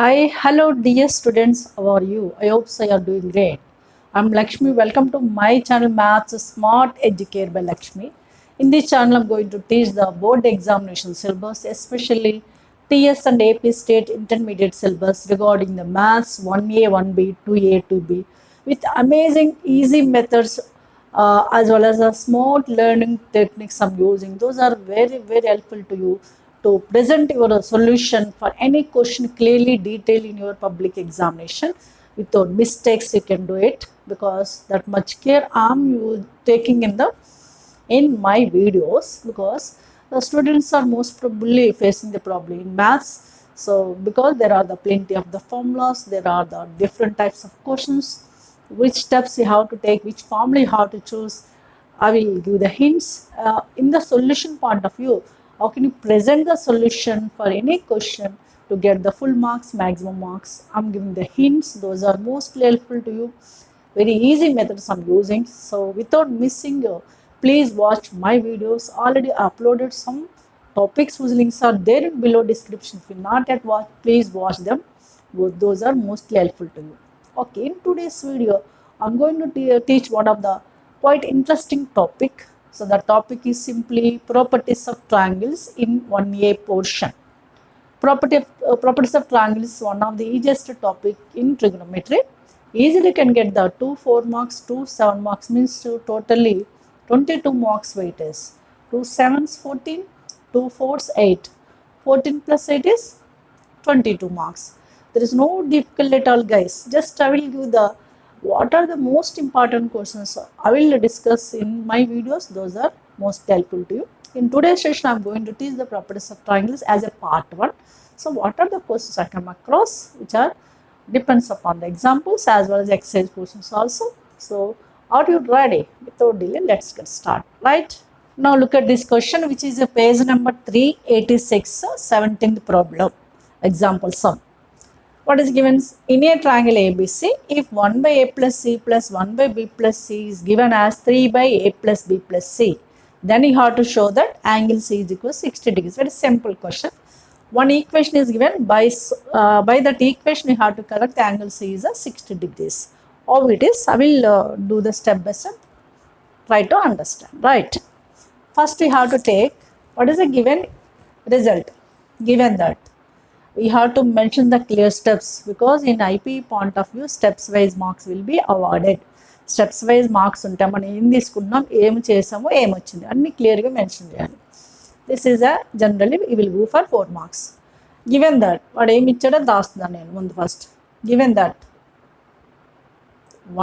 Hi, hello dear students, how are you? I hope so you are doing great. I'm Lakshmi. Welcome to my channel Maths Smart Educate by Lakshmi. In this channel, I'm going to teach the board examination syllabus, especially TS and AP State Intermediate syllabus regarding the Maths 1A, 1B, 2A, 2B with amazing easy methods as well as the smart learning techniques I'm using. Those are very helpful to you to present your solution for any question clearly detailed in your public examination without mistakes. You can do it because that much care I'm taking in my videos, because the students are most probably facing the problem in maths. So because there are the plenty of the formulas, there are the different types of questions, which steps you have to take, which formula you have to choose. I will give the hints. In the solution point of view, how can you present the solution for any question to get the full marks, maximum marks? I'm giving the hints. Those are mostly helpful to you. Very easy methods I'm using. So without missing you, please watch my videos. Already uploaded some topics whose links are there in below description. If you not yet watch, please watch them. Those are mostly helpful to you. Okay, in today's video, I'm going to teach one of the quite interesting topic. So the topic is simply properties of triangles in 1A portion. Properties of triangle is one of the easiest topic in trigonometry. Easily can get the 2 4 marks, 2 7 marks, means to totally 22 marks weightage. 2 7s 14, 2 4s 8. 14 plus 8 is 22 marks. There is no difficult at all, guys. Just I will give the what are the most important questions I will discuss in my videos. Those are most helpful to you. In today's session, I am going to teach the properties of triangles as a part 1. So what are the questions I come across, which are depends upon the examples as well as exercise questions also. So are you ready? Without delay, let's get started. Right? Now look at this question, which is a page number 386, 17th problem. Example sum. What is given in a triangle ABC? If 1 by A plus C plus 1 by B plus C is given as 3 by A plus B plus C, then you have to show that angle C is equal to 60 degrees. Very simple question. One equation is given, by that equation you have to correct the angle C is a 60 degrees. How it is, I will do the step by step. Try to understand. Right. First we have to take what is a given result. Given that we have to mention the clear steps, because in IP point of view steps wise marks will be awarded. Steps wise marks ఉంటే మనం ఏం తీసుకున్నాం, ఏం చేసామో ఏం వచ్చింది అన్ని క్లియర్గా మెన్షన్ చేయాలి. This is a generally we will go for 4 marks. Given that వాడు ఏమి ఇచ్చాడో రాస్తున్నాను నేను ముందు first. Given that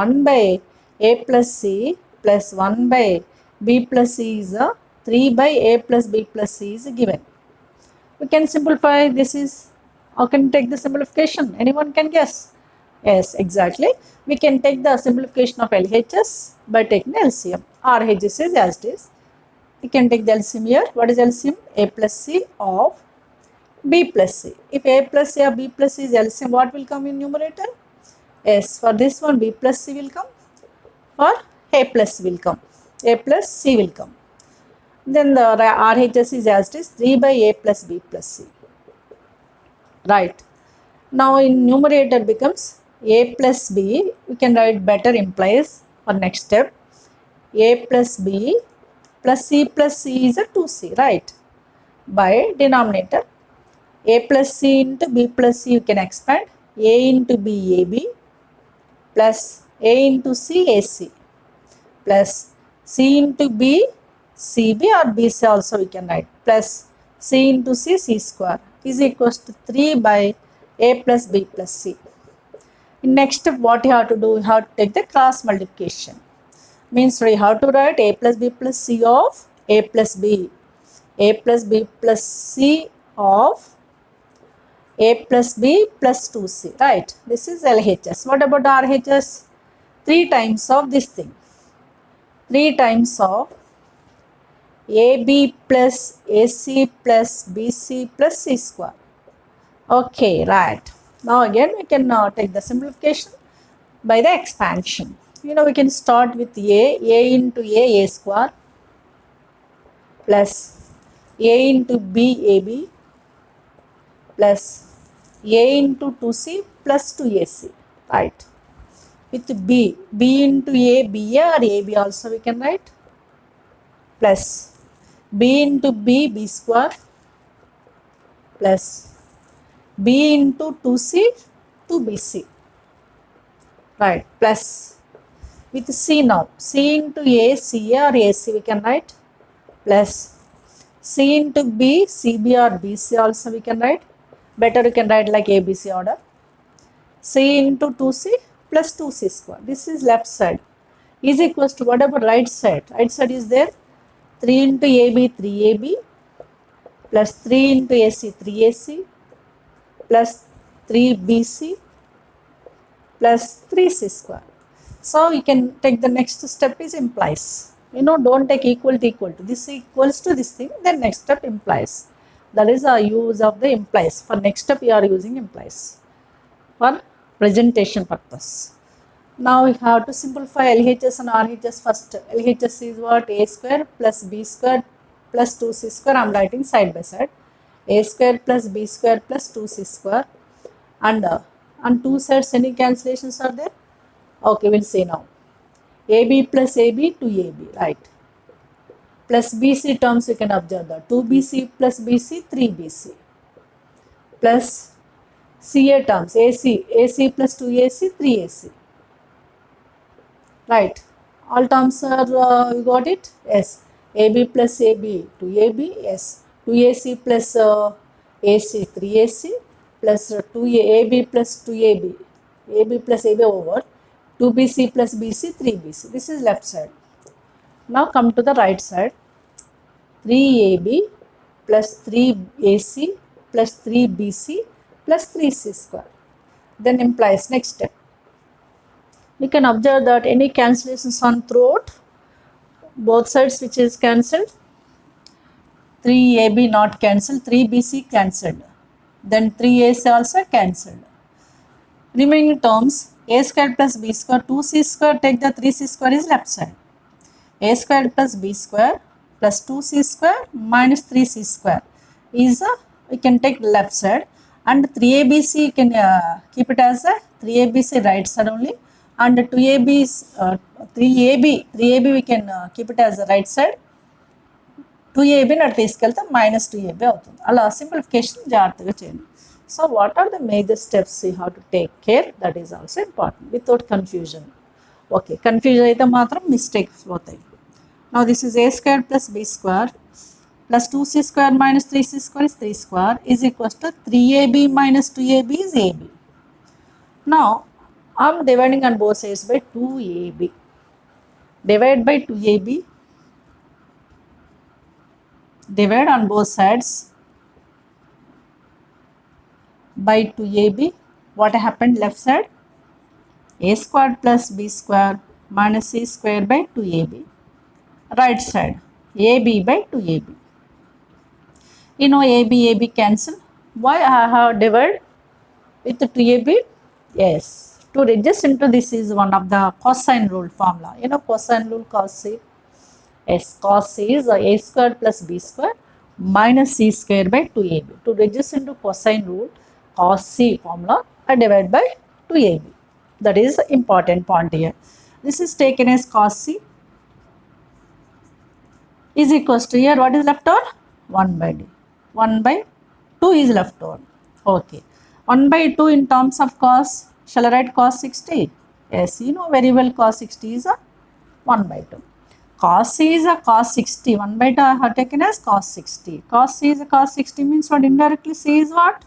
1 by A plus C plus 1 by B plus C is a 3 by A plus B plus C is given. We can simplify. This is, how can you take the simplification? Anyone can guess? Yes, exactly. We can take the simplification of LHS by taking LCM. RHS is as it is. We can take the LCM here. What is LCM? A plus C of B plus C. If A plus C or B plus C is LCM, what will come in numerator? Yes, for this one B plus C will come, or A plus C will come. A plus C will come. Then the RHS is as it is, 3 by A plus B plus C. Right. Now in numerator becomes A plus B. We can write better implies for next step. A plus B plus C plus C is a 2C. Right. By denominator, A plus C into B plus C you can expand. A into B AB plus A into C AC plus C into B CB or BC also we can write, plus C into C C square is equals to 3 by A plus B plus C. In next step, what you have to do, you have to take the cross multiplication. Means we have to write A plus B plus C of A plus B. A plus B plus C of A plus B plus 2C. Right. This is LHS. What about RHS? 3 times of this thing. 3 times of AB plus AC plus BC plus C square. Okay, right. Now again we can take the simplification by the expansion. You know, we can start with A into A square plus A into B AB plus A into 2C plus 2AC, right? With B into A, BA or AB also we can write, plus B into B square, plus B into 2C, 2BC, right? Plus with C now, C into A, CA or AC we can write, plus C into B, CB or BC also we can write. Better you can write like ABC order. C into 2C plus 2C square. This is left side is equals to whatever right side. Right side is there. 3 into AB, 3AB plus 3 into AC, 3AC plus 3BC plus 3C square. So we can take the next step is implies. Don't take equal to equal to. This equals to this thing, then next step implies. That is our use of the implies. For next step, we are using implies for presentation purpose. Now we have to simplify LHS and RHS first. LHS is what? A square plus B square plus 2C square. I am writing side by side. A square plus B square plus 2C square. And on two sides, any cancellations are there? Okay, we'll see now. AB plus AB, 2AB, right? Plus BC terms you can observe that. 2BC plus BC, 3BC. Plus CA terms, AC plus 2AC, 3AC. Right. All terms are, you got it? Yes. AB plus AB, 2AB, yes. 2AC plus AC, 3AC, plus 2AB plus 2AB, AB plus AB over 2BC plus BC, 3BC. This is left side. Now come to the right side. 3AB plus 3AC plus 3BC plus 3C square. Then implies next step. We can observe that any cancellations on throughout both sides which is cancelled. 3AB not cancelled, 3BC cancelled. Then 3AC also cancelled. Remaining terms A square plus B square, 2C square, take the 3C square is left side. A square plus B square plus 2C square minus 3C square is we can take left side, and 3ABC you can keep it as a 3ABC right side only, and 2AB is 3AB we can keep it as a right side. 2AB not తీసుకెళ్తే minus 2AB అవుతుంది. అలా simplification జాగ్రత్తగా చేయండి. So what are the major steps you have to take care? That is also important without confusion. Okay, confusion అయితే మాత్రం mistakes పోతాయి. Now this is A square plus B square plus 2C square minus 3C square is 3 square is equals to 3AB minus 2AB is AB. Now I am dividing on both sides by 2AB. Divide by 2AB. Divide on both sides by 2AB. What happened left side? A square plus B square minus C square by 2AB. Right side AB by 2AB. AB cancel. Why I have divided with 2AB? Yes, to reduce into this is one of the cosine rule formula. Cosine rule, cos C. Yes, cos C is A square plus B square minus C square by 2AB. To reduce into cosine rule, cos C formula, I divide by 2AB. That is the important point here. This is taken as cos C is equals to, here what is left over? 1 by D. 1 by 2 is left over. Okay. 1 by 2 in terms of cos, shall I write cos 60? Yes, you know very well cos 60 is a 1 by 2. Cos C is a cos 60. 1 by 2 I have taken as cos 60. Cos C is a cos 60 means what? Indirectly C is what?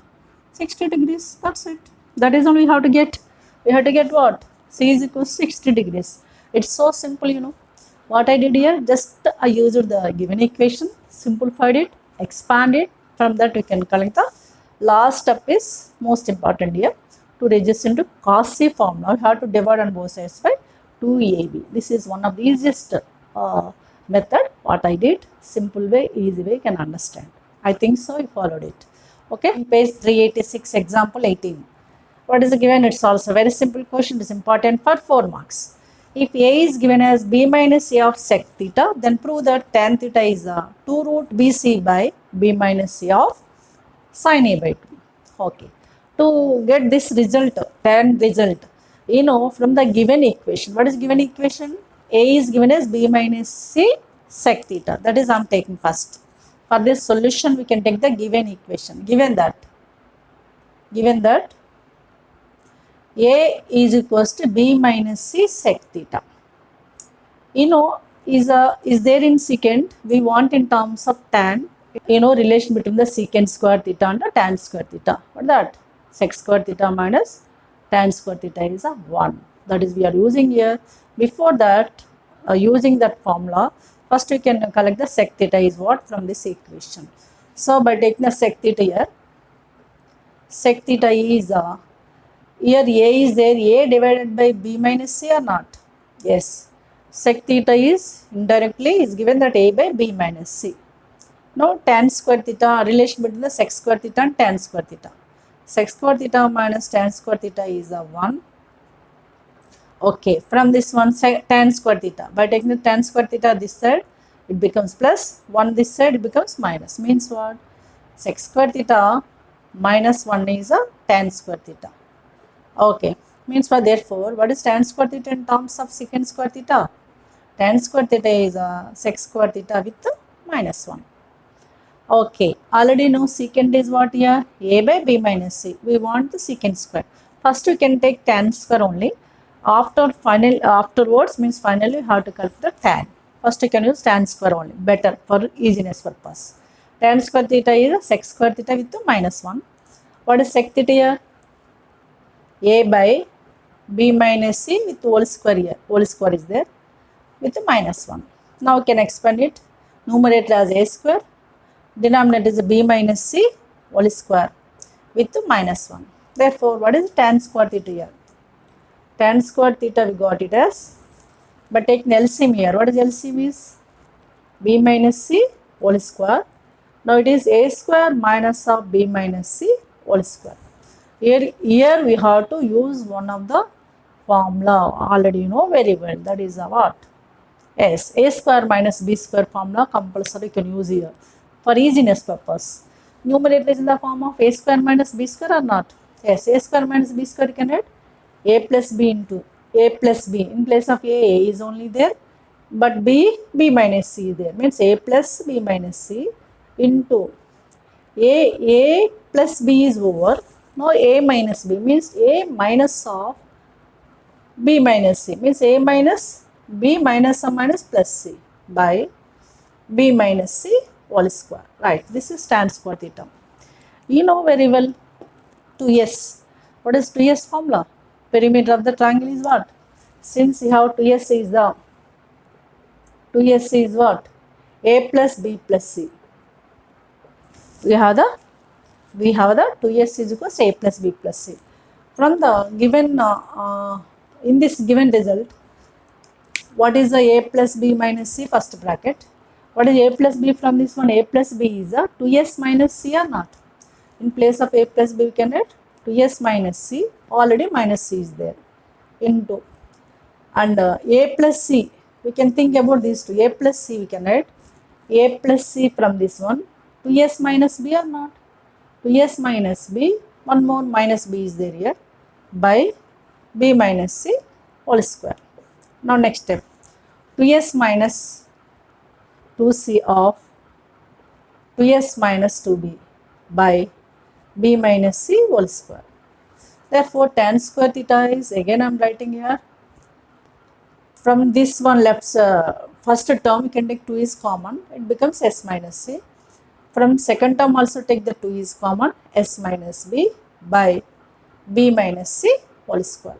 60 degrees. That's it. That is only we have to get. We have to get what? C is equals 60 degrees. It's so simple, What I did here, just I used the given equation, simplified it, expanded. From that we can collect the last step is most important here. To reduce into cos C formula, we have to divide on both sides by 2AB. This is one of the easiest method. What I did, simple way, easy way, you can understand. I think so, you followed it. Okay, page 386, example 18. What is given? It's also a very simple question. It's important for 4 marks. If A is given as B minus A of sec theta, then prove that tan theta is 2 root BC by B minus A of sin A by 2. Okay. To get this result, tan result, from the given equation, what is given equation? A is given as b minus c sec theta. That is, I am taking first. For this solution, we can take the given equation. Given that a is equals to b minus c sec theta. Is there in secant. We want in terms of tan. Relation between the secant square theta and the tan square theta. What that? Sec square theta minus tan square theta is a 1. That is, we are using here. Before that, using that formula, first we can collect the sec theta is what from this equation. So by taking the sec theta here, sec theta is here a is there, a divided by b minus c or not? Yes. Sec theta is indirectly is given that a by b minus c. Now tan square theta, relation between the sec square theta and tan square theta. Sec square theta minus tan square theta is a 1. Okay, from this one tan square theta, by taking the tan square theta this side, it becomes plus, 1 this side, it becomes minus. Means what? Sec square theta minus 1 is a tan square theta. Okay, means what? Therefore, what is tan square theta in terms of secant square theta? Tan square theta is a sec square theta with minus 1. Okay, already know secant is what here? A by b minus c. We want the secant square. First we can take tan square only. Afterwards means finally we have to calculate the tan. First you can use tan square only. Better for easiness purpose. Tan square theta is sec square theta with minus 1. What is sec theta here? A by b minus c with whole square here. Whole square is there with minus 1. Now we can expand it. Numerator as a square. Denominator is b minus c whole square with minus 1. Therefore, what is tan square theta here? Tan square theta we got it as, but take LCM here. What is LCM is? B minus c whole square. Now it is a square minus of b minus c whole square. Here we have to use one of the formula already you know very well. That is what? Yes, a square minus b square formula compulsory you can use here for easiness purpose. Numerator is in the form of a square minus b square or not? Yes, a square minus b square you can add a plus b into a plus b. In place of a is only there, but b minus c is there. Means a plus b minus c into a plus b is over. Now a minus b means a minus of b minus c. Means a minus b minus or minus plus c by b minus c whole square. Right, this is tan square theta. You know very well 2s. What is 2s formula? Perimeter of the triangle is what? Since you have 2s is what? A plus b plus c. We have the 2s is equals to a plus b plus c. From the given in this given result, what is the a plus b minus c first bracket? What is a plus b from this one? A plus b is a 2s minus c or not? In place of a plus b we can add 2s minus c. Already minus c is there into, and a plus c we can think about these two. A plus c we can add a plus c from this one. 2s minus b or not? 2s minus b, one more minus b is there here by b minus c whole square. Now next step, 2s minus 2c of 2s minus 2b by b minus c whole square. Therefore, tan square theta is, again I am writing here, from this one left first term you can take 2 is common, it becomes s minus c. From second term also take the 2 is common, s minus b by b minus c whole square.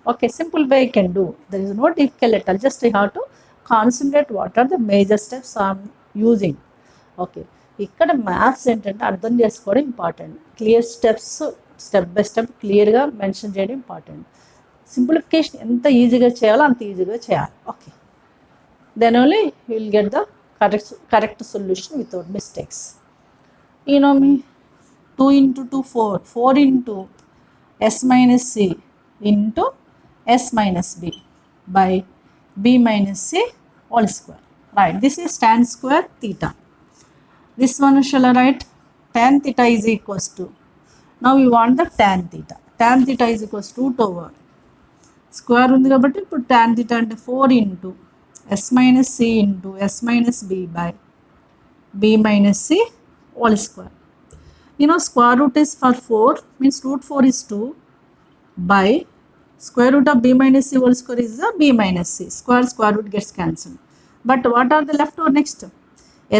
Okay, simple way you can do. There is no difficult at all. Just you have to concentrate what are the major steps I am using. Okay, ఇక్కడ maths ఏంటంటే అర్థం చేసుకోవడం important. Clear steps step by step క్లియర్గా mention చేయడం important. Simplification ఎంత ఈజీగా చేయాలో అంత ఈజీగా చేయాలి. Okay, then only you will get the correct solution without mistakes. You know me, 2 into 2 4, 4 into s minus c into s minus b by b minus c whole square. Right, this is tan square theta. This one shall I write? Tan theta is equals to Now we want the tan theta. Tan theta is equals to root over square ఉంది కాబట్టి ఇప్పుడు tan theta అంటే 4 into s minus c into s minus b by b minus c whole square. You know square root is for 4 means root 4 is 2 by square root of b minus c whole square is the b minus c. Square root gets cancelled. But what are the left over next?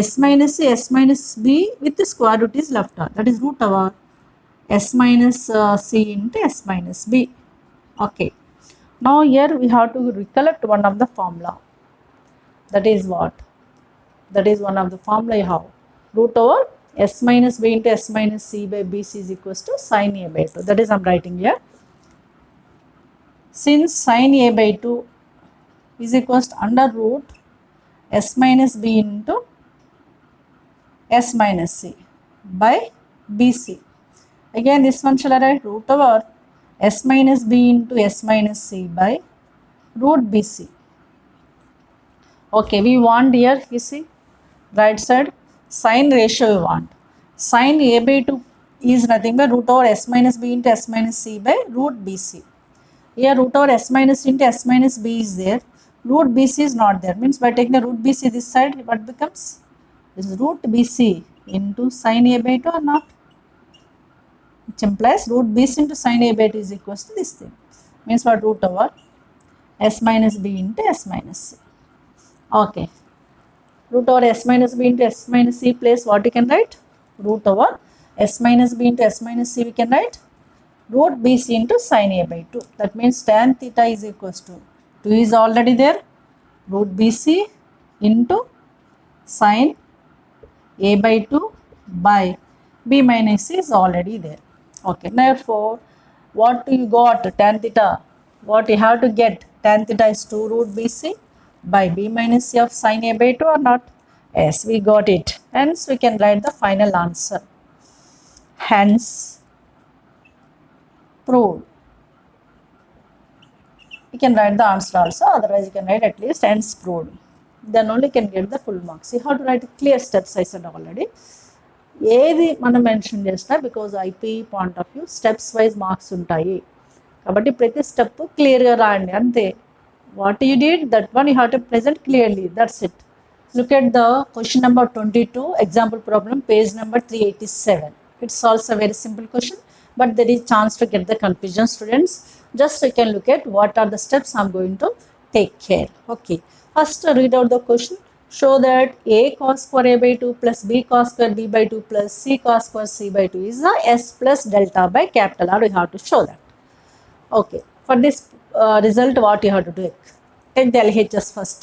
S minus c, s minus b with the square root is left over. That is root over s minus c into s minus b. Okay. Now here we have to recollect one of the formula. That is what? That is one of the formula you have. Root over s minus b into s minus c by bc is equals to sin a by 2. That is I am writing here. Since sin a by 2 is equals to under root s minus b into s minus c by bc. Again this one shall I write root over s minus b into s minus c by root bc. Okay, we want here, you see, right side sin ratio we want. Sin a by 2 is nothing but root over s minus b into s minus c by root bc. Here root over s minus into s minus b is there. Root bc is not there. Means by taking the root bc this side, what becomes? This is root bc into sin a by 2 or not? Which implies root bc into sin a by 2 is equals to this thing. Means what? Root over s minus b into s minus c. Okay. Root over s minus b into s minus c place what you can write? Root over s minus b into s minus c we can write root bc into sin a by 2. That means tan theta is equals to 2 is already there, root bc into sin a by 2 by b minus c is already there. Okay, therefore what you got? Tan theta, what you have to get? Tan theta is 2 root bc by b minus c of sin a by 2 or not? Yes, we got it. Hence we can write the final answer. Hence proved. You can write the answer also, otherwise you can write at least hence proved. Then only you can get the full marks. You have to write clear steps, I said already. ఏది మనం mention చేసినా because IP point of view steps wise marks ఉంటాయి కాబట్టి ప్రతి step క్లియర్గా రాయండి అంతే. What you did that one you have to present clearly, that's it. Look at the question number 22, example problem, page number 387. It's also a very simple question, but there is chance to get the confusion, students. Just you can look at what are the steps I'm going to take care. Okay, first read out the question. Show that a cos square a by 2 plus b cos square b by 2 plus c cos square c by 2 is a s plus delta by capital R. We have to show that. Okay, for this result what you have to do? Take the LHS first.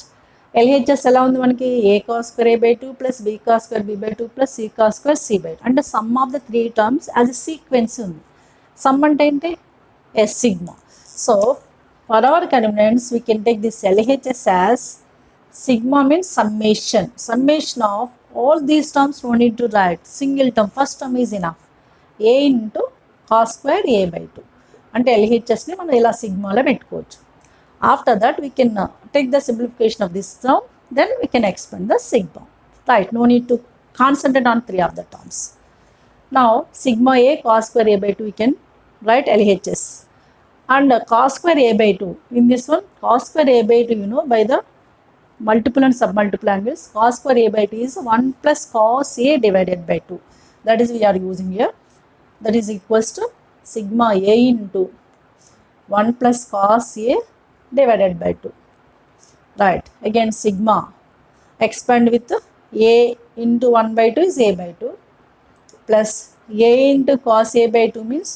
LHS ఎలా ఉంది మనకి? a cos square a by 2 plus b cos square b by 2 plus c cos square c by 2. అంటే sum of the three terms as a sequence ఉంది. Sum అంటే ఏంటి? S sigma. So for our convenience we can take this LHS as sigma means summation. Summation of all these terms no need to write. Single term, first term is enough. a into cos square a by 2. అంటే LHSని మనం ఇలా సిగ్మాలో పెట్టుకోవచ్చు. After that we can take the simplification of this term, then we can expand the sigma. Right, no need to concentrate on three of the terms. Now sigma a cos square a by 2 we can write LHS, and cos square a by 2 in this one, cos square a by 2 you know by the multiple and submultiple angles, cos square a by 2 is 1 plus cos a divided by 2. That is we are using here. That is equals to sigma a into 1 plus cos a divided by 2. Right, again sigma expand with a into 1 by 2 is a by 2 plus a into cos a by 2 means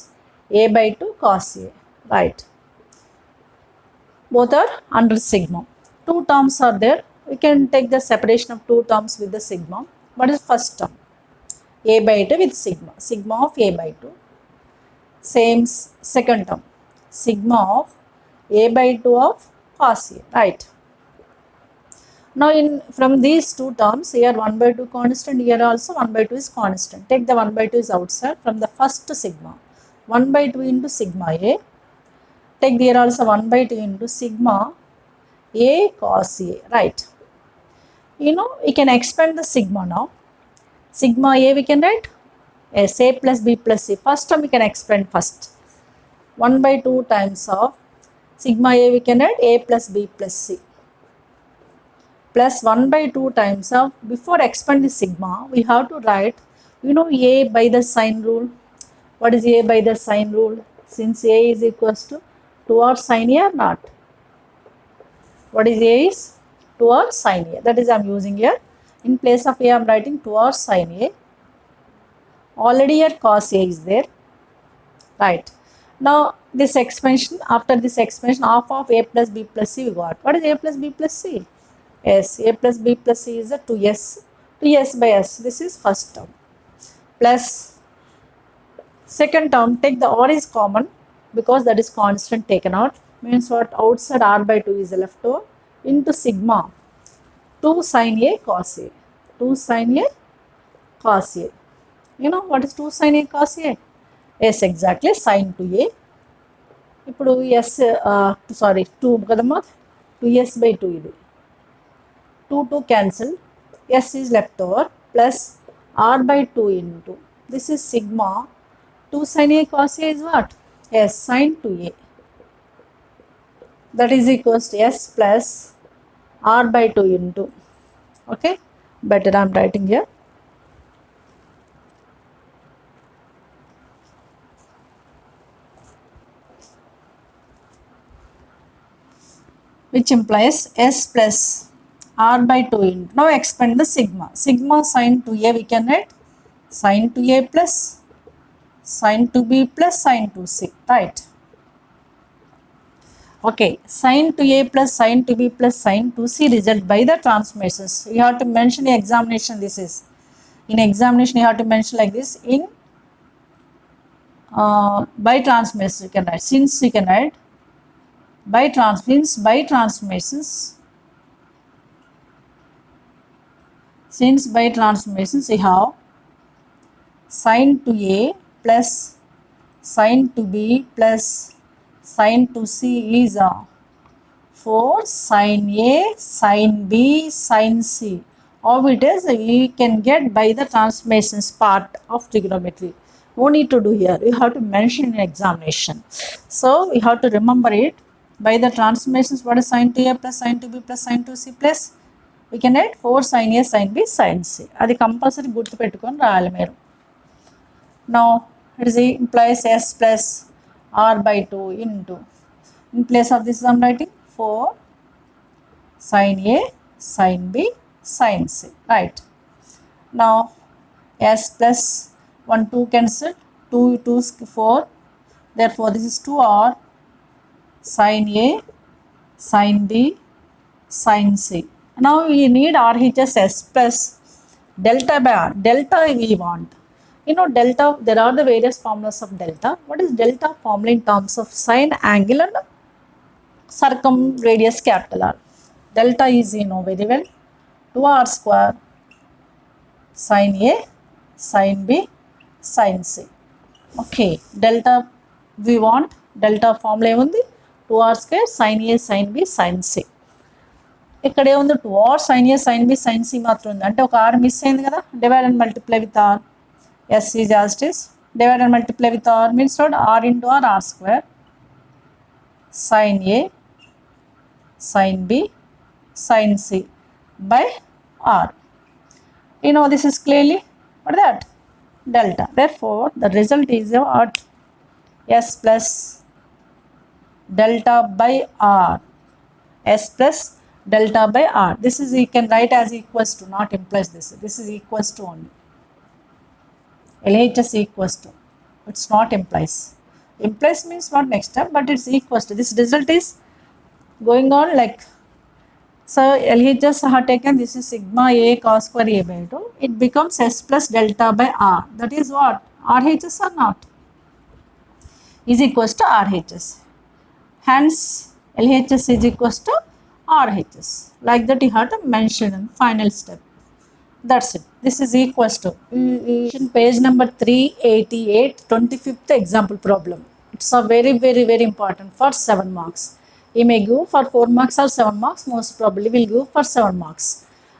a by 2 cos a. Right, both are under sigma. Two terms are there. We can take the separation of two terms with the sigma. What is first term? A by 2 with sigma. Sigma of a by 2. Same second term. Sigma of a by 2 of cos a. Right. Now from these two terms, here 1 by 2 constant, here also 1 by 2 is constant. Take the 1 by 2 is outside from the first sigma. 1 by 2 into sigma a. Take here also 1 by 2 into sigma a cos a. Right. You know, we can expand the sigma now. Sigma a we can write Yes, A plus B plus C. First term we can explain first. 1 by 2 times of sigma A we can write A plus B plus C. Plus 1 by 2 times of, before expand the sigma, we have to write, A by the sign rule. What is A by the sign rule? Since A is equals to 2 or sin A or not? What is A is 2 or sin A. That is I am using here. In place of A I am writing 2 or sin A. Already here cos A is there. Right. Now this expansion, after this expansion, half of A plus B plus C we got. What is A plus B plus C? Yes, A plus B plus C is a 2s. 2s by s. This is first term. Plus second term, take the r is common because that is constant taken out. Means what? Outside r by 2 is left over into sigma 2 sin A cos A. 2 sin A cos A. You know what is 2 sin A cos A? Yes, exactly, sin 2A. ఇప్పుడు yes sorry 2 కదమ్మా, 2s by 2 ఇది. 2 cancel, s is left over, plus r by 2 into, this is sigma 2 sin A cos A is what? Yes, sin 2A. That is equals to s plus r by 2 into, okay, better I am writing here. Which implies s plus r by 2 into, now expand the sigma. Sigma sin 2A we can write sin 2A plus sin 2B plus sin 2C, right? Okay, sin 2A plus sin 2B plus sin 2C result by the transformations. You have to mention in examination, this is. In examination you have to mention like this, in by transformations you can write, since you can write by transformations, since by transformations we have sin 2A plus sin 2B plus sin 2C is 4 sin A sin B sin C. How it is, we can get by the transformations part of trigonometry. No need to do here, you have to mention in examination. So we have to remember it. By the transformations, what is sin 2A plus sin 2B plus sin 2C plus, we can write 4 sin A sin B sin C. అది compulsory గుర్తుపెట్టుకొని రాయాలి మీరు. Now it is implies s plus r by 2 into, in place of this I am writing 4 sin A sin B sin C, right? Now s plus 1 2 cancel, 2 2 4, therefore this is 2r sin A sin B sin C. Now we need RHS s plus delta by r. Delta we want. Delta, there are the various formulas of delta. What is delta formula in terms of sine, angle and circumradius capital R? Delta is very well 2r square sin A sin B sin C. Okay, delta we want, delta formula ఏముంది 2r square sin A sin B sin C. ఇక్కడ ఏముంది 2r sin A sin B sin C మాత్రం ఉంది, అంటే ఒక r miss అయింది కదా. Divide and multiply with r, s is as it is, divide and multiply with r means what? R into r square sin A sin B sin C by r. This is clearly what is that? Delta. Therefore the result is what? S plus delta by r. S plus delta by r. This is, you can write as equals to, not implies this. This is equals to only. LHS equals to, it's not implies. Implies means what next step, but it's equals to. This result is going on like, so LHS I have taken, this is sigma A cos square A by 2. It becomes S plus delta by R. That is what? RHS or not? Is equals to RHS. Hence LHS is equals to RHS. Like that you have to mention in final step. That's it. This is equals to page number 388, 25th example problem. It's a very very important for 7 marks. He may go for 4 marks or 7 marks, most probably will go for 7 marks.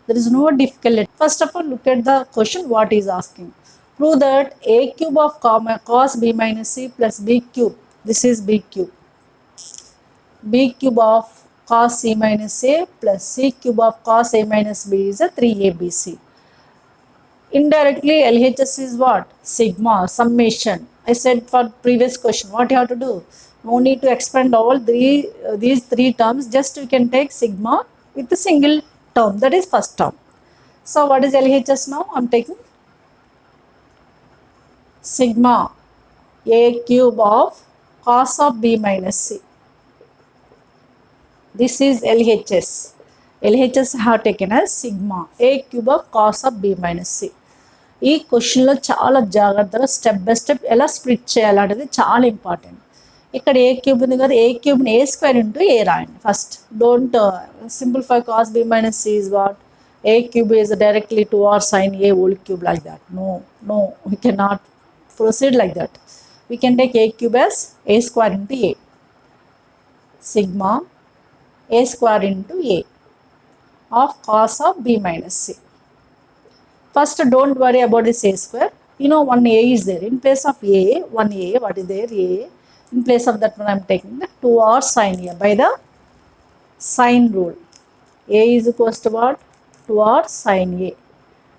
There is no difficulty. First of all, look at the question what he is asking. Prove that a cube of cos b minus c plus b cube, this is b cube, b cube of cos c minus a plus c cube of cos a minus b is a 3abc. Indirectly LHS is what? Sigma, summation. I said for previous question, what you have to do? No need to expand all these three terms, just you can take sigma with a single term, that is first term. So what is LHS now? I am taking sigma a cube of cos of b minus c. This is LHS. LHS I have taken as sigma a cube of cos of b minus c. ఈ క్వశ్చన్లో చాలా జాగ్రత్తగా step by step ఎలా split చేయాలనేది చాలా important. ఇక్కడ ఏ cube ఉంది కదా, ఏ క్యూబ్ని ఏ స్క్వేర్ ఇంటూ ఏ రాయండి first. Don't simplify cos b minus c is what, a cube is directly 2r sin a whole cube like that. No, we cannot proceed like that. We can take a cube as a square into a, sigma a square into a of cos of b minus c. First, don't worry about this a square. You know, one a is there. In place of a, one a, what is there? A. In place of that one, I am taking the 2r sin a by the sine rule. A is equals to what? 2r sin a.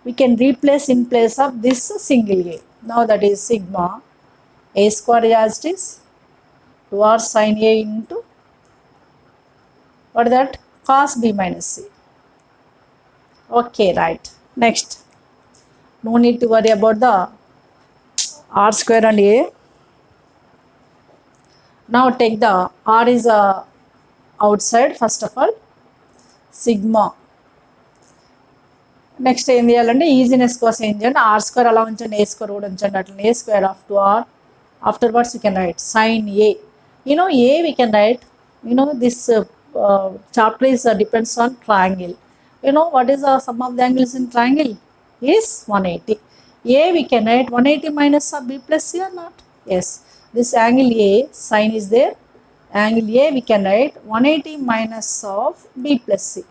We can replace in place of this single a. Now that is sigma a square as it is, 2r sin a into, what is that? Cos b minus c. Okay, right. Next. No need to worry about the r square and a. Now take the r is outside first of all, sigma. Next ఏం చేయాలంటే easiness కోసం ఏం చేయండి, r square అలా ఉంచండి, a square కూడా ఉంచండి, అట్లా a square of 2r. Afterwards you can write sin a. You know a we can write, you know this chapter is depends on triangle. You know what is the sum of the angles in triangle? Is 180. A we can write 180 minus of b plus c or not? Yes. This angle A, sine is there. Angle A we can write 180 minus of b plus c.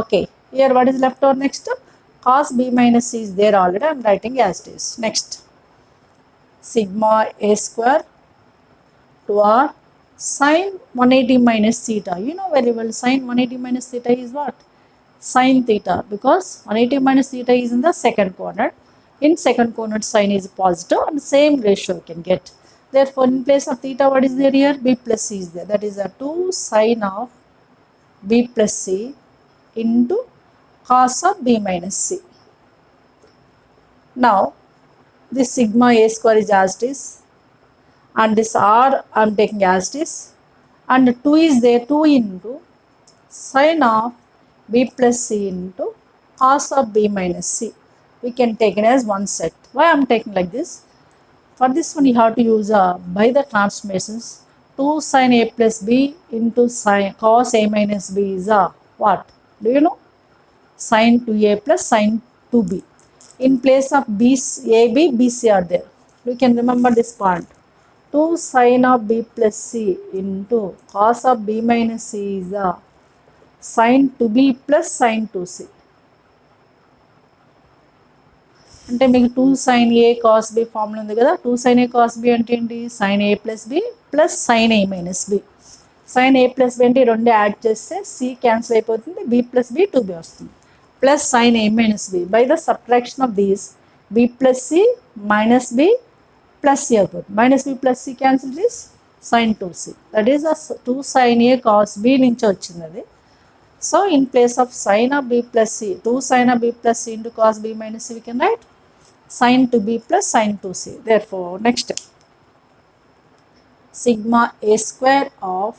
Okay. Here what is left over next? Cos b minus c is there already. I am writing as it is. Next. Sigma a square 2r sine 180 minus theta. You know very well sine 180 minus theta is what? Sin theta, because 180 minus theta is in the second quadrant. In second quadrant sine is positive and same ratio you can get. Therefore in place of theta what is there here? B plus c is there. That is a 2 sin of b plus c into cos of b minus c. Now this sigma a square is as it is and this r I am taking as it is, and 2 is there, 2 into sin of b plus c into cos of b minus c. We can take it as one set. Why I am taking like this? For this one you have to use by the transformations. 2 sin a plus b into sin cos a minus b is what? Do you know? Sin 2a plus sin 2b. In place of b, ab, bc are there. You can remember this part. 2 sin of b plus c into cos of b minus c is sin 2b plus sin 2c. అంటే మీకు 2 sin a cos b formula ఉంది కదా, 2 sin a cos b అంటే ఏంటి? sin a plus b plus sin a minus b. sin a plus b అంటే రెండు add చేస్తే c cancel అయిపోతుంది, b plus b 2b వస్తుంది, plus sin a minus b. By the subtraction of these, b plus c minus b plus c అవుతుంది. minus b plus c cancel is sin 2c. That is a 2 sin a cos b నుంచి వచ్చింది అది. So in place of sin of b plus c, 2 sin of b plus c into cos b minus c, we can write sin 2b plus sin 2c. Therefore next, sigma a square of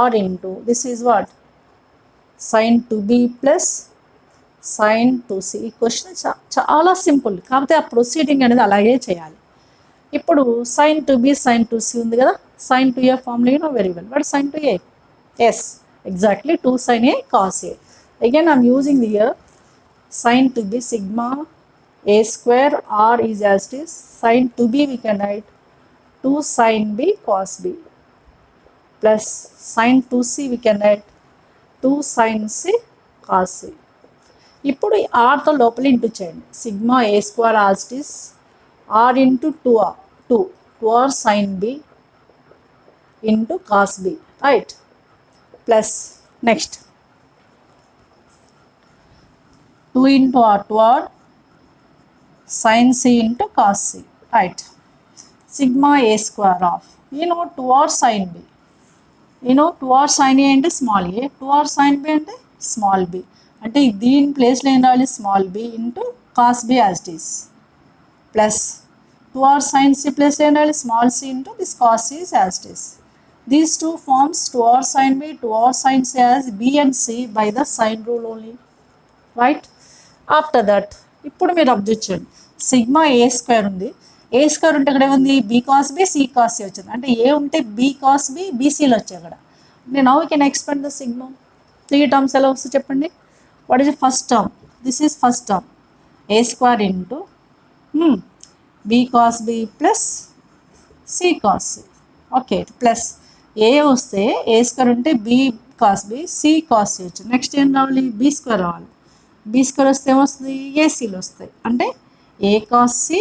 r into, this is what? sin 2b plus sin 2c. ఈ question చాలా simple, కాకపోతే ఆ proceeding అనేది అలాగే చేయాలి. ఇప్పుడు sin 2b sin 2c ఉంది కదా, sin 2a formula you know very well. What sin 2a? Yes, exactly 2 sin a cos a. Again I am using here sin 2b sigma a square r is as it is. Sin 2b we can write 2 sin b cos b plus sin 2c we can write 2 sin c cos c. ఇప్పుడు ఆర్తో లోపల into చేయండి. Sigma A square as it is r into 2r sine b into cos b, right? Plus next 2 into r 2r sin c into cos c, right? Sigma a square of, 2r sin b. 2r sin a అంటే small a, 2r sin b అంటే small b. అంటే దీని ప్లేస్లో ఏం రావాలి? Small b into cos b as it is, plus 2r sin c ప్లేస్లో ఏం రావాలి? Small c into this cos c as it is. These two forms 2r sin b, 2r sin c as b and c by the sine rule only, right? After that ఇప్పుడు మీరు observe చేయండి, sigma ఏ square ఉంది. ఏ square ఉంటే ఇక్కడ ఏముంది? B cos B C cos C వచ్చింది. అంటే ఏ ఉంటే బీ కాస్ బి బీసీలో వచ్చాయి అక్కడ. నేను now can expand the sigma. 3 terms ఎలా వస్తుంది చెప్పండి? What is the first term? This is first term, A square into B cos B plus C cos C. Okay, plus A వస్తే A square ఉంటే B cos B C cos C వచ్చింది. Next ఏం రావాలి? B square రావాలి. B square వస్తే ఏమొస్తుంది? ఏసీలు వస్తాయి. అంటే A cos C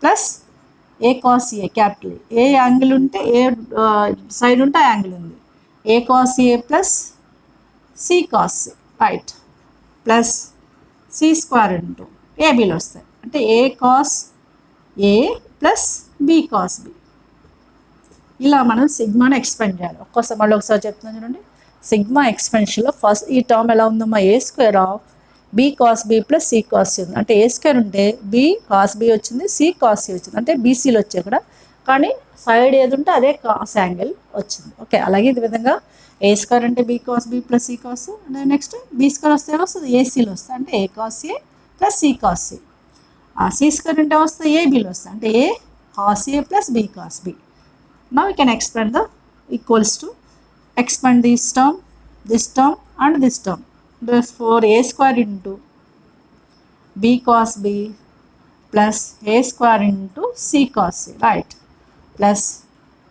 plus A cos A, capital A angle ఉంటే ఏ సైడ్ ఉంటే ఆ యాంగిల్ ఉంది. A cos A plus C cos C, right? Plus C square into ఏబీలు వస్తాయి. అంటే A cos A plus B cos B. ఇలా మనం సిగ్మాని expand చేయాలి. ఒక్కోసారి మళ్ళీ ఒకసారి చెప్తున్నాను చూడండి. సిగ్మా ఎక్స్పెన్షన్లో ఫస్ట్ ఈ టర్మ్ ఎలా ఉందమ్మా? A square of B cos B plus C cos C ఉంది. అంటే ఏ స్క్వేర్ ఉంటే బీ కాస్ బి వచ్చింది, సి కాస్ సి వచ్చింది. అంటే బీసీలు వచ్చాయి ఇక్కడ, కానీ సైడ్ ఏది ఉంటే అదే కాస్ యాంగిల్ వచ్చింది. ఓకే, అలాగే ఇది విధంగా ఏ స్క్వేర్ అంటే B cos B plus C cos, next B square వస్తే వస్తుంది ఏసీలు వస్తాయి. అంటే A cos A plus C cos C. C square అంటే వస్తాయి ఏబీలు వస్తాయి. అంటే A cos A plus B cos B. Now we can expand the equals to expand this term and this term. Therefore a square into b cos b plus a square into c cos c, right? Plus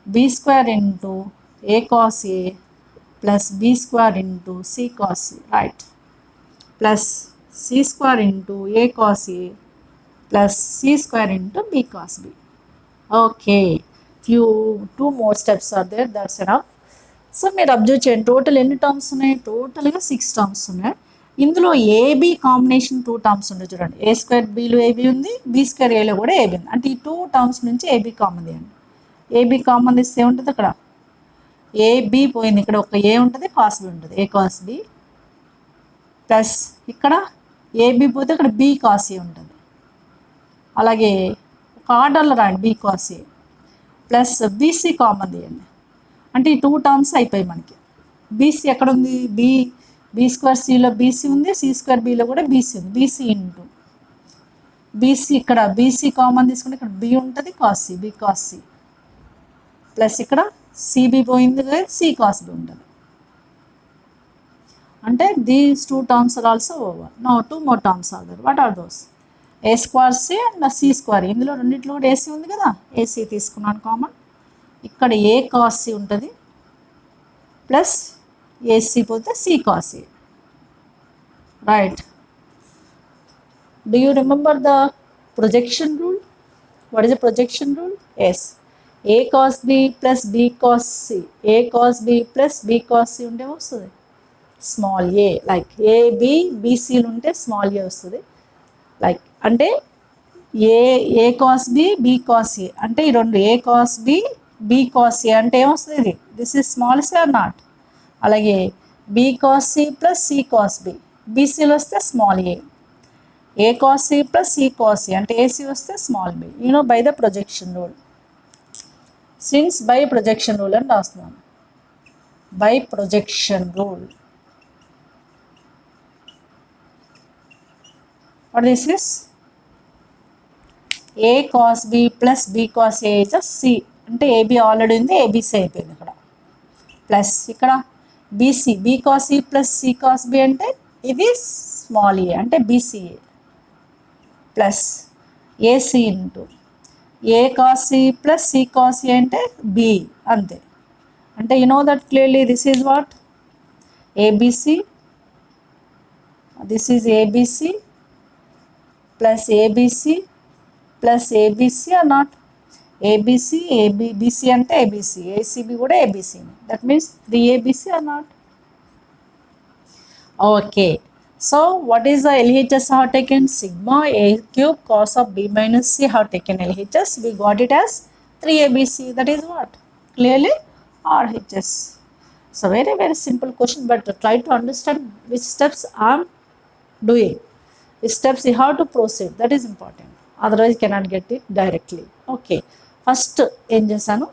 b square into a cos a plus b square into c cos c, right? Plus c square into a cos a plus c square into b cos b. Okay, two more steps are there, that's enough. So మీరు observe చేయండి, total ఎన్ని terms ఉన్నాయి? టోటల్గా 6 terms ఉన్నాయి. ఇందులో AB combination 2 terms ఉన్నాయి చూడండి. ఏ square బీలో AB ఉంది, బీ స్క్వేర్ ఏలో కూడా ఏబీ ఉంది. అంటే ఈ 2 టర్మ్స్ నుంచి ఏబీ కామన్ తీయండి. ఏబీ కామన్ తీస్తే ఏముంటుంది అక్కడ? ఏబీ పోయింది, ఇక్కడ ఒక ఏ ఉంటుంది, కాస్ బి ఉంటుంది. ఏ కాస్ బి ప్లస్ ఇక్కడ ఏబీ పోతే ఇక్కడ బీ కాస్ ఏ ఉంటుంది. అలాగే ఒక ఆర్డర్లో రాండి, బీ కాస్ ఏ ప్లస్ బీసీ కామన్ తీయండి. అంటే ఈ 2 టర్మ్స్ అయిపోయి మనకి. బీసీ ఎక్కడ ఉంది? బీ స్క్వేర్ సిలో బీసీ ఉంది, సి స్క్వేర్ బీలో కూడా బీసీ ఉంది. బీసీ ఇంటూ బీసీ, ఇక్కడ బీసీ కామన్ తీసుకుంటే ఇక్కడ బీ ఉంటుంది, cos c, b cos C plus ఇక్కడ సిబి పోయింది కదా, సి కాస్ బి ఉంటుంది. అంటే these 2 terms are also over. No 2 more terms are there. What are those? A square c and c square. ఇందులో రెండింటిలో కూడా ఏసీ ఉంది కదా, ఏసీ తీసుకున్నాను కామన్. ఇక్కడ ఏ కాస్ సి ఉంటుంది ప్లస్ ఏసీ పోతే c cos a, right? Do you remember the projection rule? What is the projection rule? Yes, a cos B plus b cos c, a cos B plus b cos c ఉంటే వస్తుంది small ఏ. Like AB బీసీలు ఉంటే small ఏ వస్తుంది. Like అంటే A cos B B cos ఏ అంటే ఈ రెండు, A cos B B cos ఏ అంటే ఏమొస్తుంది? ఇది this is small C or not? అలాగే B cos C plus C cos B, బీసీలు వస్తే small A. A cos C plus C cos ఏ అంటే ఏసీ వస్తే small B. By the projection rule. Since by projection rule అని రాస్తున్నాను. By projection rule. What this is? A cos B plus b cos a is a c. అంటే ab already ఉంది, abc అయిపోయింది ఇక్కడ. Plus ఇక్కడ bc, b cos C plus C cos b అంటే ఇది small a అంటే bca plus ac into a cos C plus C cos ఏ అంటే b, అంతే. అంటే that clearly this is what? Abc This is ABC plus ABC plus ABC or not? ABC, BC ante ABC, ACB kuda ABC. That means 3ABC or not? Okay. So what is the LHS I have taken? Sigma A cube cos of B minus C have taken LHS. We got it as 3ABC. That is what? Clearly RHS. So very simple question, but try to understand which steps I am doing. Which steps you have to proceed. That is important. Otherwise you cannot get it directly. Okay. First ఏం చేశాను,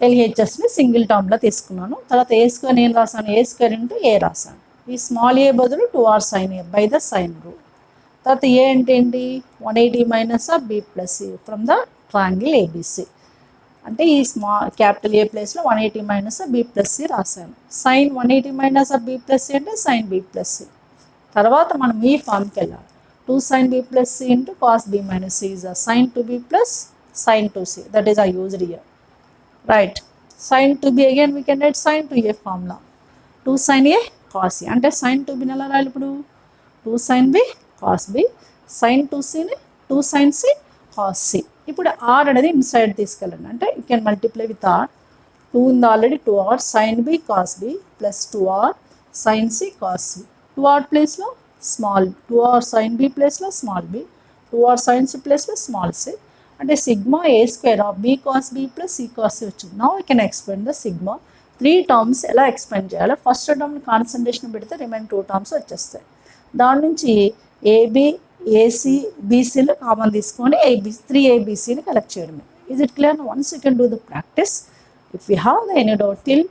ఎల్హెచ్ఎస్ని single టర్మ్లో తీసుకున్నాను. తర్వాత ఏ square నేను రాసాను, ఏ square into ఏ రాసాను. ఈ small ఏ బదులు 2r sin a by the sine rule. తర్వాత ఏ అంటే ఏంటి, 180 minus of B plus C from the triangle ABC. అంటే ఈ క్యాపిటల్ ఏ ప్లేస్లో 180 minus of B plus C రాశాను. Sine 180 minus of B plus C అంటే sine B plus C. తర్వాత మనం ఈ ఫామ్కి వెళ్ళాలి. 2 sin b plus c into cos b minus c is a sin 2b plus sin 2c. That is I used here. Right. Sin 2b again we can write sin 2a formula. 2 sin a cos a. అంటే sin 2b ఎలా రాయాలి ఇప్పుడు? 2 sin b cos b, sin 2c ని 2 sin c cos c. ఇప్పుడు r అనేది inside తీసుకెళ్ళండి. అంటే you can multiply with r. 2 ఉంది already, 2r sin b cos b plus 2r sin c cos c. 2r ప్లేస్లో స్మాల్ 2r sin b ప్లేస్లో small b, 2r sin c ప్లేస్లో small c. అంటే sigma A square of B cos B plus C cos C వచ్చింది. Now I can explain the sigma. 3 terms ఎలా explain చేయాలో, first టర్మ్ని concentration పెడితే remain 2 terms వచ్చేస్తాయి. దాని నుంచి ఏబి ఏసీ బీసీలు కామన్ తీసుకొని 3 ఏబీసీని కలెక్ట్ చేయడమే. Is it clear? Once you can do the practice. If you have any doubt till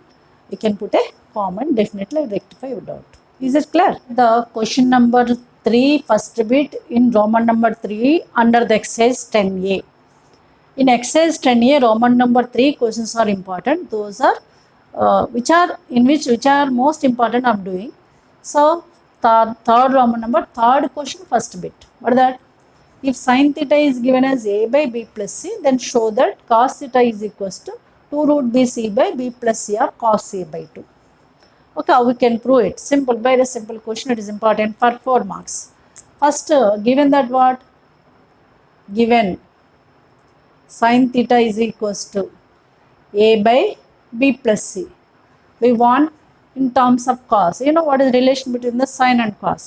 you can put a common, definitely rectify your doubt. Is it clear? The question number 3 first bit in Roman number 3 under the exercise 10a. In exercise 10a Roman number 3 questions are important. Those are which are most important I'm doing. So third Roman number, third question first bit. What is that? If sin theta is given as a by b plus c, then show that cos theta is equals to 2 root b c by b plus c or cos a by 2. Okay, how we can prove it? Simple, very simple question. It is important for 4 marks. First, given that what? Given sin theta is equals to a by b plus c. We want in terms of cos. You know what is relation between the sin and cos?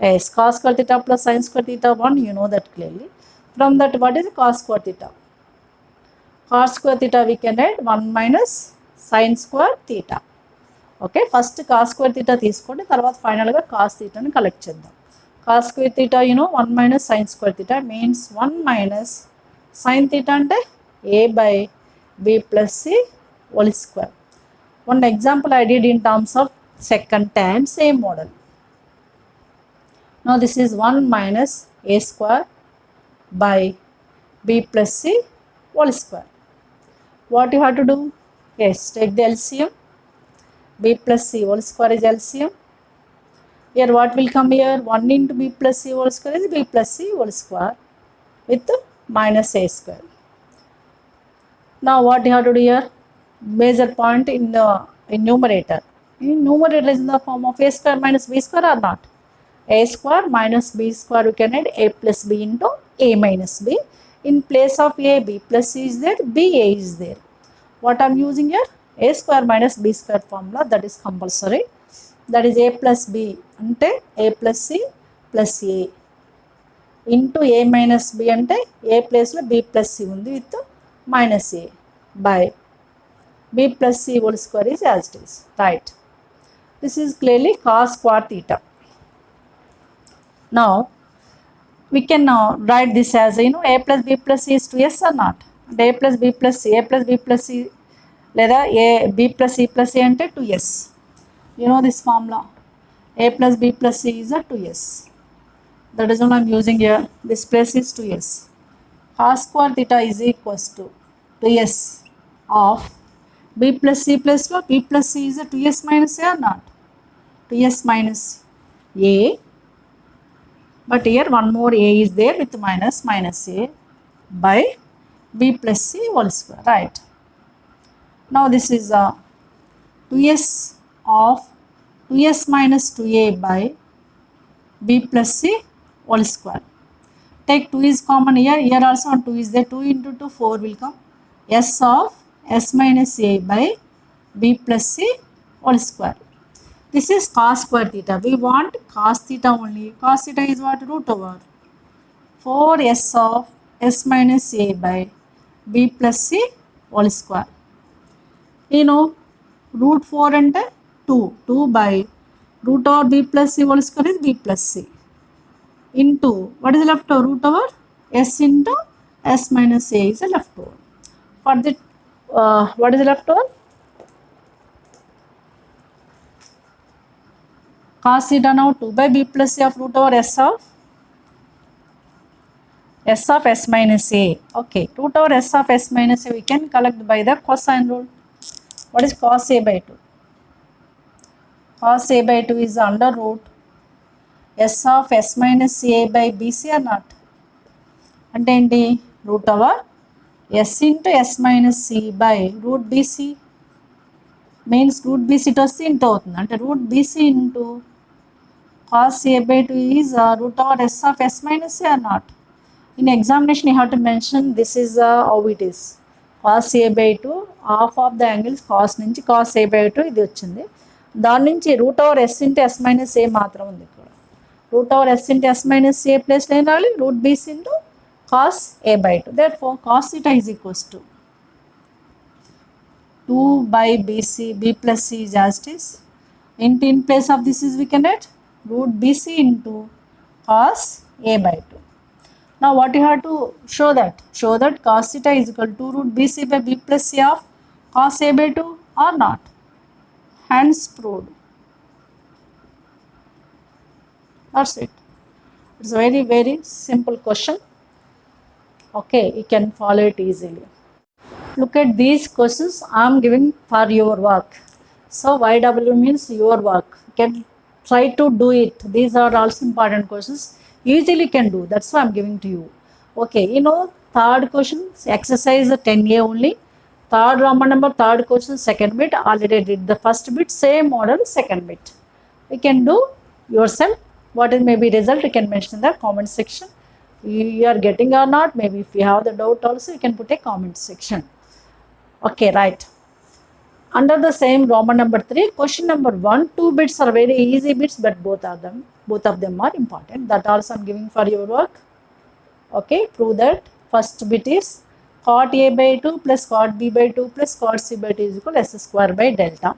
Yes, cos square theta plus sin square theta 1. You know that clearly. From that, what is cos square theta? Cos square theta we can write 1 minus sin square theta. Okay, first cos square theta తీసుకోండి, తర్వాత ఫైనల్గా cos తీటాని collect చేద్దాం. Cos square theta 1 minus sine square theta means 1 minus sine theta అంటే A by B plus C whole square. One example I did in terms of second tan, same model. Now this is 1 minus A square by B plus C whole square. What you have to do? Yes, take the LCM. b plus c whole square is LCM. Here what will come here? 1 into b plus c whole square is b plus c whole square with minus a square. Now what you have to do here? Major point in numerator. In numerator is in the form of a square minus b square or not? A square minus b square we can add a plus b into a minus b. In place of a, b plus c is there, b a is there. What I am using here? A square minus b square formula, that is compulsory. That is a plus b ante a plus c plus a into a minus b ante a place lo b plus c undi with minus a by b plus c whole square is as it is. Right. This is clearly cos square theta. Now we can now write this as a plus b plus c is 2s or not? And a plus b plus c లేదా A B plus C plus A అంటే 2s. You know this formula. A plus B plus C is 2s. That is what I'm using here. This plus is 2s. Cos square theta is equals to 2s of B plus C ప్లస్లో B plus C is 2s minus A or not? 2s minus A, but here one more A is there with minus A by B plus C whole square. Right. Now this is 2s of 2s minus 2a by b plus c whole square. Take 2 is common here. Here also 2 is there. 2 into 2, 4 will come. S of s minus a by b plus c whole square. This is cos square theta. We want cos theta only. Cos theta is what? Root over 4s of s minus a by b plus c whole square. You know, root 4 and 2. 2 by root over b plus c whole square is b plus c. Into, what is left over? Root over s into s minus a is left over. For the, what is left over? Cos theta now 2 by b plus c of root over s of s minus a. Okay, root over s of s minus a we can collect by the cosine rule. What is cos a by 2? Cos a by 2 is under root s of s minus a by bc or not? And then root over s into s minus c by root bc. Means root bc to c into and root bc into cos a by 2 is root over s of s minus a or not? In examination you have to mention this is how it is. Cos a by 2, half of the angles cos nunchi cos a by 2 ఇది వచ్చింది. దాని నుంచి root over S into S minus A మాత్రం ఉంది ఇక్కడ. Root over S into S minus A plus ఏం రావాలి? Root B's into cos A by 2. Therefore cos theta is equals to 2 by bc b plus c is as it is. In place of this is we can write root bc into cos a by 2. Now what you have to show that? Show that cos theta is equal to root bc by b plus c of cos a by 2 or not. Hence proved. That's it. It's a very, very simple question. Okay, you can follow it easily. Look at these questions I am giving for your work. So YW means your work. You can try to do it. These are also important questions. Easily can do. That's why I am giving to you. Okay, you know, third question, exercise 10A only. Third Roman number, third question, second bit. Already did the first bit, same model, second bit. You can do yourself. What is maybe result, you can mention in the comment section. You are getting or not, maybe if you have the doubt also, you can put a comment section. Okay, right. Under the same Roman number 3, question number 1, 2 bits are very easy bits, but both of them are important. That also I am giving for your work. Okay, prove that. First bit is cot a by 2 plus cot b by 2 plus cot c by 2 is equal to s square by delta.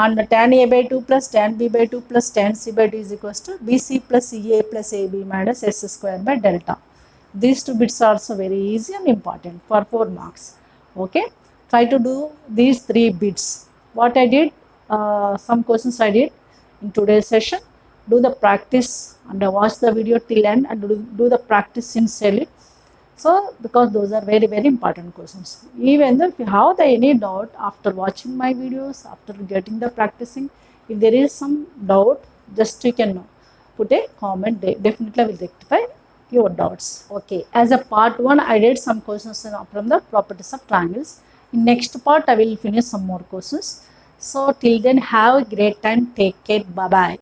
And tan a by 2 plus tan b by 2 plus tan c by 2 is equal to bc plus ea plus ab minus s square by delta. These two bits are also very easy and important for 4 marks. Okay, try to do these 3 bits. What I did, some questions I did in today's session. Do the practice and watch the video till end and do the practice sincerely. So because those are very, very important questions. Even though if you have any doubt after watching my videos, after getting the practicing, if there is some doubt, just you can put a comment. Definitely I will rectify your doubts. Okay, as a part 1 I did some questions from the properties of triangles. In next part I will finish some more questions. So till then, have a great time. Take care. Bye bye.